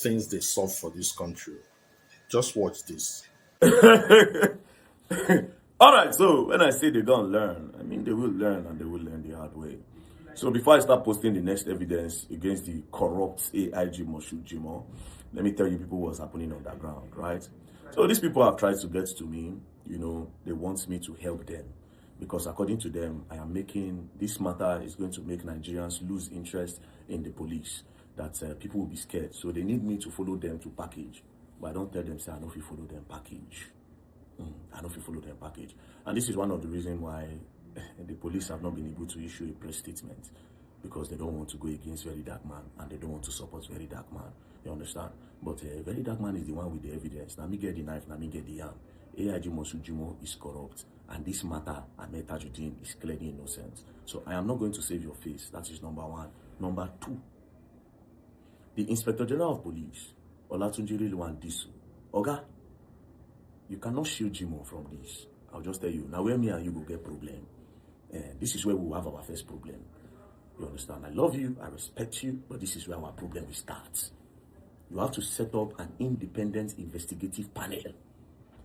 things they solve for this country. Just watch this. All right, so when I say they don't learn, I mean they will learn, and they will learn the hard way. So before I start posting the next evidence against the corrupt AIG Moshood Jimo, let me tell you people what's happening on that ground, right? So these people have tried to get to me, they want me to help them. Because according to them, I am making, this matter is going to make Nigerians lose interest in the police, that people will be scared. So they need me to follow them to package. But I don't tell them, say, I know if you follow them package. I know if you follow them package. And this is one of the reasons why the police have not been able to issue a press statement, because they don't want to go against Very Dark Man, and they don't want to support Very Dark Man. You understand? But Very Dark Man is the one with the evidence. Now me get the knife, now me get the yam. AIG Moshood Jimo is corrupt, and this matter, Ahmed Tajuddin, is clearly innocent. So I am not going to save your face. That is number one. Number two, the Inspector General of Police, Olatunji Rilwan Disu, Oga, you cannot shield Jimo from this. I'll just tell you. Now where me and you will get problem. This is where we will have our first problem. You understand? I love you, I respect you, but this is where our problem will start. You have to set up an independent investigative panel.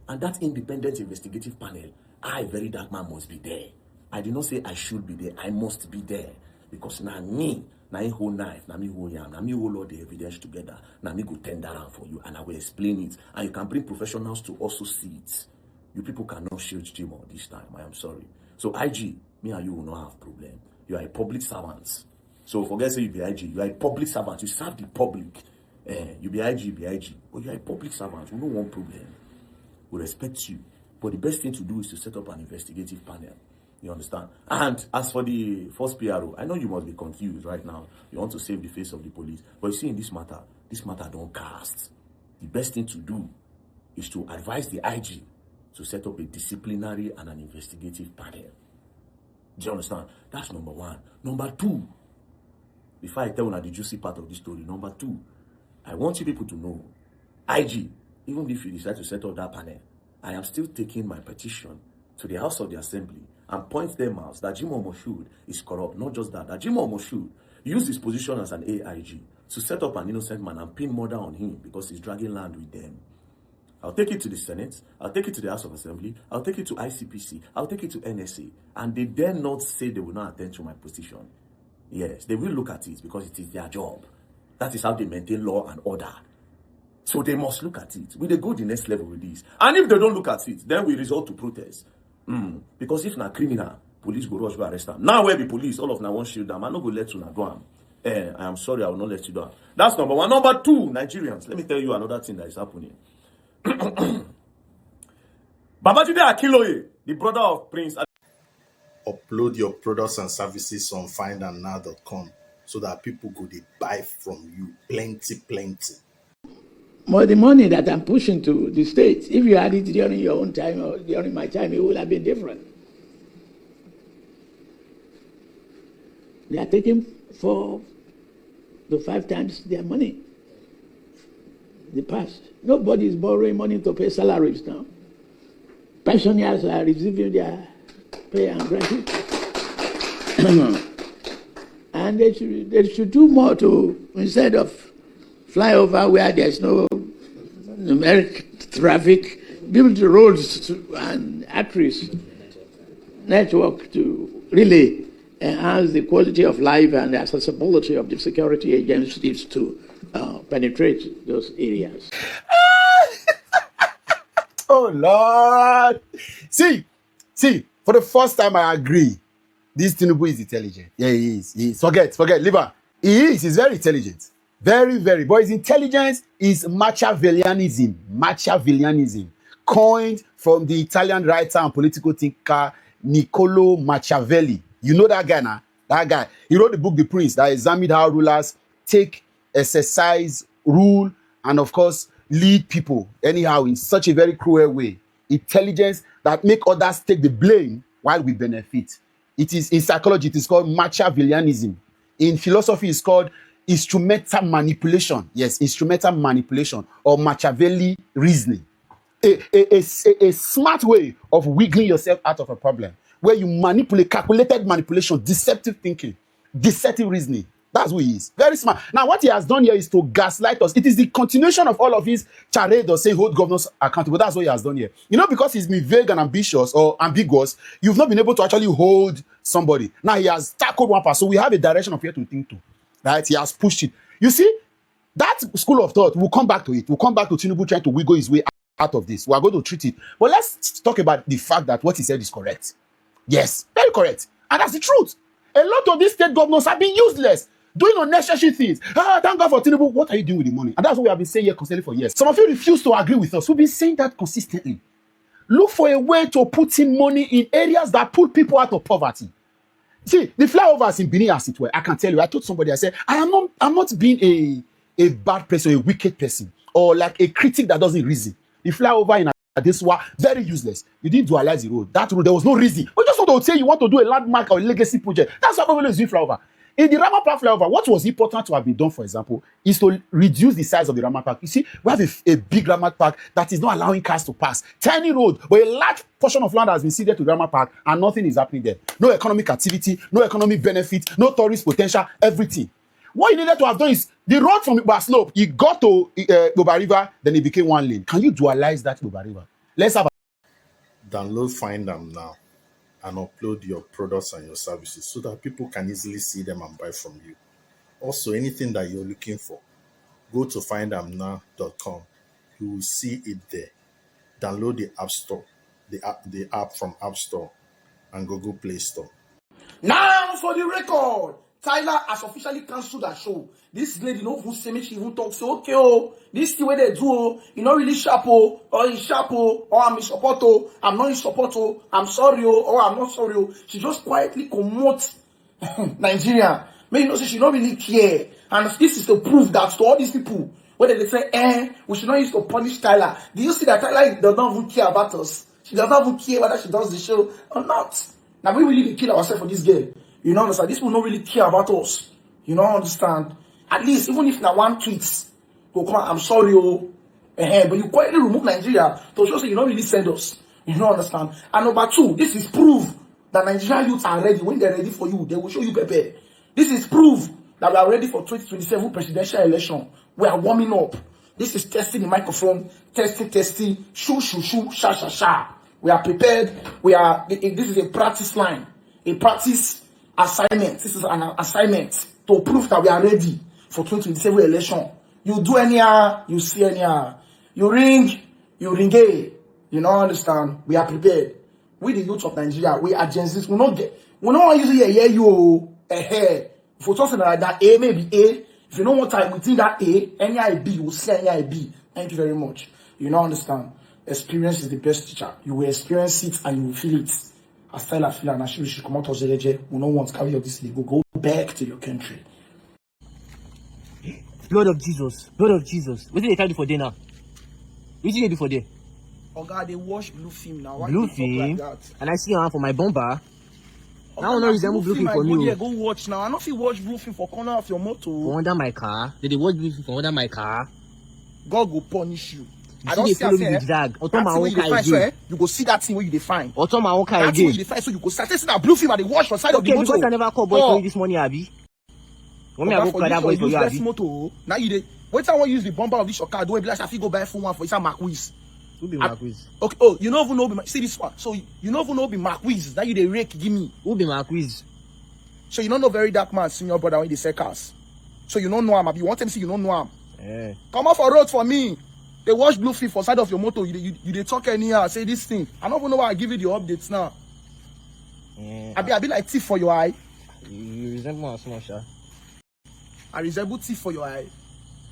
And that independent investigative panel, Very Dark Man, must be there. I did not say I should be there, I must be there. Because now me, now me hold knife, now me hold yam, now me hold all the evidence together, now me go tender around for you, and I will explain it. And you can bring professionals to also see it. You people cannot shield Jimo this time, I am sorry. So IG, me and you will not have problem. You are a public servant. So forget say you be IG, you are a public servant, you serve the public. You be IG, but you are a public servant, we don't want problem. We respect you. But the best thing to do is to set up an investigative panel. You understand? And as for the first PRO, I know you must be confused right now. You want to save the face of the police. But you see, in this matter don't cast. The best thing to do is to advise the IG to set up a disciplinary and an investigative panel. Do you understand? That's number one. Number two, before I tell you the juicy part of this story, number two, I want you people to know, IG, even if you decide to set up that panel, I am still taking my petition to the House of the Assembly and point them out that Jimo Moshood is corrupt. Not just that, Jimo Moshood used his position as an AIG to set up an innocent man and pin murder on him because he's dragging land with them. I'll take it to the Senate, I'll take it to the House of Assembly, I'll take it to ICPC, I'll take it to NSA, and they dare not say they will not attend to my position. Yes, they will look at it because it is their job. That is how they maintain law and order. So they must look at it. Will they go the next level with this? And if they don't look at it, then we resort to protest. Because if not criminal, police go rush go arrest them. Now where the police, all of now won't shield them. I'm not going to let you go on. I am sorry, I will not let you down. That's number one. Number two, Nigerians. Let me tell you another thing that is happening. Babajide Akinloye, the brother of Prince. Upload your products and services on findandnow.com so that people go they buy from you plenty. But the money that I'm pushing to the states, if you had it during your own time or during my time, it would have been different. They are taking 4 to 5 times their money. The past. Nobody is borrowing money to pay salaries now. Pensioners are receiving their pay and gratuity. And they should do more to, instead of flyover where there's no numeric traffic, build the roads and arteries network to really enhance the quality of life and the accessibility of the security agencies to penetrate those areas. Oh, Lord. See, for the first time I agree, this Tinubu is intelligent. Yeah, he is. Forget, Liver. He's very intelligent. Very, very. But his intelligence is Machiavellianism, coined from the Italian writer and political thinker Niccolo Machiavelli. You know that guy now? That guy. He wrote the book The Prince that examined how rulers take, exercise, rule, and of course, lead people anyhow in such a very cruel way. Intelligence that make others take the blame while we benefit. It is in psychology, it is called Machiavellianism. In philosophy, it's called instrumental manipulation. Yes, instrumental manipulation or Machiavelli reasoning. A smart way of wiggling yourself out of a problem where you manipulate, calculated manipulation, deceptive thinking, deceptive reasoning. That's who he is. Very smart. Now, what he has done here is to gaslight us. It is the continuation of all of his charade of saying hold governors accountable. That's what he has done here. Because he's been vague and ambitious or ambiguous, you've not been able to actually hold somebody. Now he has tackled one part. So we have a direction of where to think to. Right? He has pushed it. You see, that school of thought, we'll come back to it. We'll come back to Tinubu trying to wiggle his way out of this. We are going to treat it. But let's talk about the fact that what he said is correct. Yes, very correct. And that's the truth. A lot of these state governors have been useless, doing unnecessary things. Thank God for Tinubu. What are you doing with the money? And that's what we have been saying here constantly for years. Some of you refuse to agree with us. We've been saying that consistently. Look for a way to put in money in areas that pull people out of poverty. See, the flyovers in Benin, as it were, I can tell you, I told somebody, I said, I'm not being a bad person, a wicked person, or like a critic that doesn't reason. The flyover in this was very useless. You didn't dualize the road. That road, there was no reason. But just want to say you want to do a landmark or a legacy project. That's why people is doing flyover. In the Rama Park flyover, what was important to have been done, for example, is to reduce the size of the Rama Park. You see, we have a big Rama Park that is not allowing cars to pass. Tiny road, but a large portion of land has been ceded to Rama Park, and nothing is happening there. No economic activity, no economic benefit, no tourist potential, everything. What you needed to have done is the road from Iba Slope, it got to Boba River, then it became one lane. Can you dualize that Boba River? Let's have Download Find Them now and upload your products and your services so that people can easily see them and buy from you. Also, anything that you're looking for, go to findthemnow.com. You will see it there. Download the App Store, the app from App Store and Google Play Store. Now for the record, Tyla has officially cancelled her show. This lady, who say me, she even talk, say, okay, this the way they do, not really sharp, or in sharp, or I'm in support, I'm not in support, I'm sorry, or I'm not sorry. She just quietly promotes Nigeria. Maybe say she don't really care. And this is to prove that to all these people, whether they say, we should not use to punish Tyla. Do you see that Tyla does not even care about us? She does not even care whether she does the show or not. Now, we really kill ourselves for this game. You know, understand? These people don't really care about us. You know, understand? At least, even if now one tweets, go come, I'm sorry, but you quietly remove Nigeria to show say you don't really send us. You know, understand? And number two, this is proof that Nigerian youths are ready. When they're ready for you, they will show you Pepe. This is proof that we are ready for 2027 presidential election. We are warming up. This is testing the microphone, testing, shoo, sha. We are prepared. This is a practice line, a practice assignment. This is an assignment to prove that we are ready for 2027 election. You do anyhow, you see anyhow. You ring gay. You know, understand? We are prepared. We the youth of Nigeria, we are Gen Zs. We not usually hear you ahead. If we're talking like that, A may be A. If you know what time within that A, any I B, you will see any I B. Thank you very much. You know, understand? Experience is the best teacher. You will experience it and you will feel it. As Tyla feel and she should come out of the we don't want to carry your this legal. Go back to your country. Blood of Jesus. What did they tell you for day now? What did they do for day? Oh God, they watch blue film now. Why Blue you film? talk like that? And I see her for my bomber. Oh, I don't know if them blue film for me. Go watch now. I don't feel watch blue film for corner of your motor. For under my car. Did they watch blue film for under my car? God will punish you. I don't see they drag. You go see that thing where you define. Auto my own car That thing where again. you define, so you go start testing that blue film and they watch for side of the Okay, motor. because I never called boy for you this morning, Abi. When me I go call that boy for you, Abi. Motor. Now you dey. Wait till I want use the bumper of this your car. Do it be like I feel go buy full one for it's a Marquis. Who be Marquis? Okay. Oh, you don't even know. See this one. So you don't even know be Marquis. That you the rake give me. Who be Marquis? So you don't know very dark man, senior brother when they sell cars. So you don't know him. You want them to see you don't know him. Yeah. Come off a road for me. They watch blue film for side of your motor. You they talk anyhow. Say this thing. I don't even know why I give you the updates now. Yeah. I be like thief for your eye. You resemble my small shot. I resemble thief for your eye.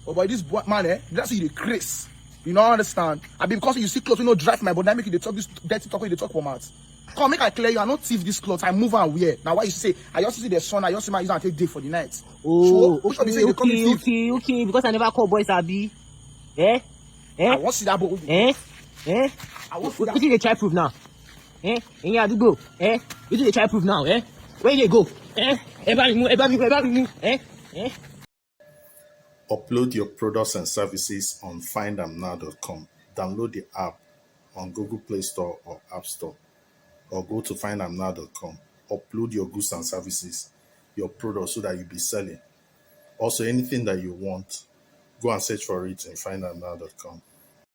Oh boy, this man, that's you the Chris. You don't understand. I be because you see clothes, you know, drive my body, I make you they talk this dirty talk when you talk for mouth. Come make I clear you. I not thief this clothes. I move and wear. Now why you say I just see the sun. I just see my use and take day for the night. Oh, so, okay. Because I never call boys Abi. I want to see that boy. I want to see that. What did they try proof now? In your go. What did they try proof now? Where they go? Everybody move. Upload your products and services on findthemnow.com. Download the app on Google Play Store or App Store, or go to findthemnow.com. Upload your goods and services, your products, so that you'll be selling. Also, anything that you want, go and search for it in findamnow.com.